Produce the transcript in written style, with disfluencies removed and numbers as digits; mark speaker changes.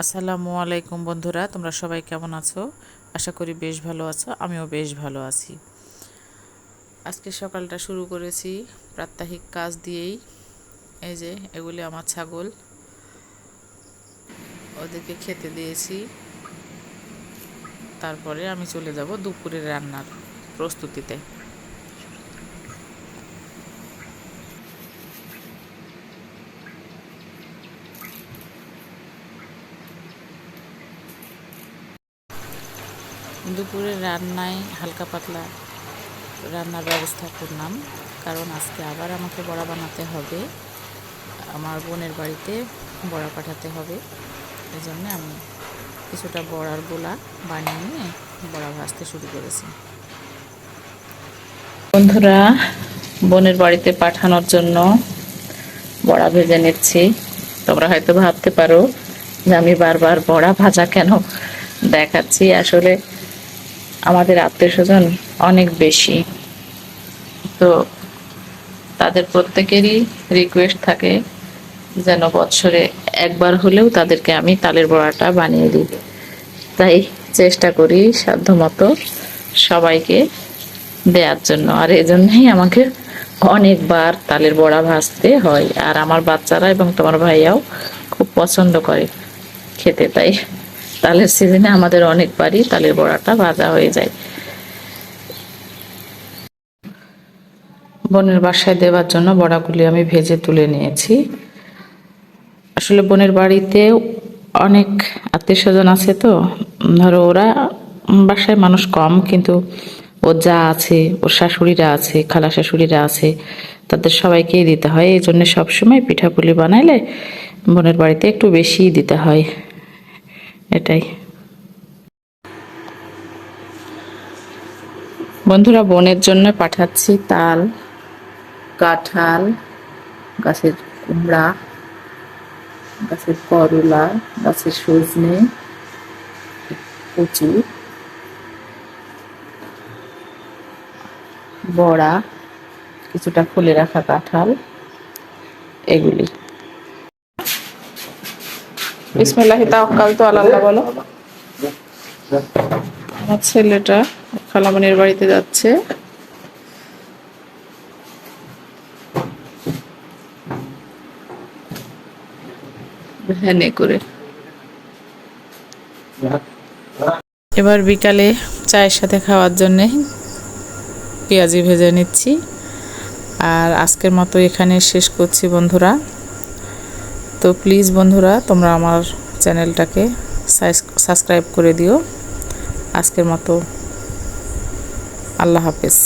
Speaker 1: আসসালামু আলাইকুম বন্ধুরা, তোমরা সবাই কেমন আছো? আশা করি বেশ ভালো আছো। আমিও বেশ ভালো আছি। আজকে সকালটা শুরু করেছি প্রাত্যহিক কাজ দিয়েই। এই যে এগুলি আমার ছাগল, ওদেরকে খেতে দিয়েছি। তারপরে আমি চলে যাব দুপুরের রান্নার প্রস্তুতিতে। দুপুরের রান্নায় হালকা পাতলা রান্নার ব্যবস্থা করলাম, কারণ আজকে আবার আমাকে বড়া বানাতে হবে। আমার বোনের বাড়িতে বড়া পাঠাতে হবে। এই জন্য আমি কিছুটা বড়ার গোলা বানিয়ে নিয়ে বড়া ভাজতে শুরু করেছি। বন্ধুরা, বোনের বাড়িতে পাঠানোর জন্য বড়া ভেজে নিচ্ছি। তোমরা হয়তো ভাবতে পারো যে আমি বারবার বড়া ভাজা কেন দেখাচ্ছি। আসলে আমাদের আত্মীয়স্বজন অনেক বেশি, তো তাদের প্রত্যেকেরই রিকোয়েস্ট থাকে যেন বছরে একবার হলেও তাদেরকে আমি তালের বড়াটা বানিয়ে দিই। তাই চেষ্টা করি সাধ্যমতো সবাইকে দেওয়ার জন্য। আর এই জন্যই আমাকে অনেকবার তালের বড়া ভাজতে হয়। আর আমার বাচ্চারা এবং তোমার ভাইয়াও খুব পছন্দ করে খেতে, তাই তালের সিজনে আমাদের অনেকবারই তালের বড়াটা ভাজা হয়ে যায়। বোনের বাসায় দেওয়ার জন্য বড়াগুলি আমি ভেজে তুলে নিয়েছি। আসলে বোনের বাড়িতে অনেক আত্মীয় স্বজন আছে, তো ধরো ওরা বাসায় মানুষ কম, কিন্তু ওর যা আছে, ওর শাশুড়িরা আছে, খালা শাশুড়িরা আছে, তাদের সবাইকেই দিতে হয়। এই জন্য সবসময় পিঠাপুলি বানাইলে বোনের বাড়িতে একটু বেশিই দিতে হয়, এটাই। বন্ধুরা, বোনের জন্য পাঠাচ্ছি তাল, কাঁঠাল, গাছের কুমড়া, গাছের করলা, গাছের সজনে, কচু, বড়া, কিছুটা ফুলে রাখা কাঁঠাল, এগুলি। বিসমিল্লাহি তাওয়াক্কালতু আলাল্লাহ বলো। আমার ছেলেটা খালামণির বাড়িতে যাচ্ছে। ভ্যানে করে। এবার বিকালে চায়ের সাথে খাওয়ার জন্যে পেঁয়াজি ভেজে নিচ্ছি। আর আজকের মতো এখানে শেষ করছি বন্ধুরা। তো প্লিজ বন্ধুরা, তোমরা আমার চ্যানেলটাকে সাবস্ক্রাইব করে দিও। আজকের মতো আল্লাহ হাফেজ।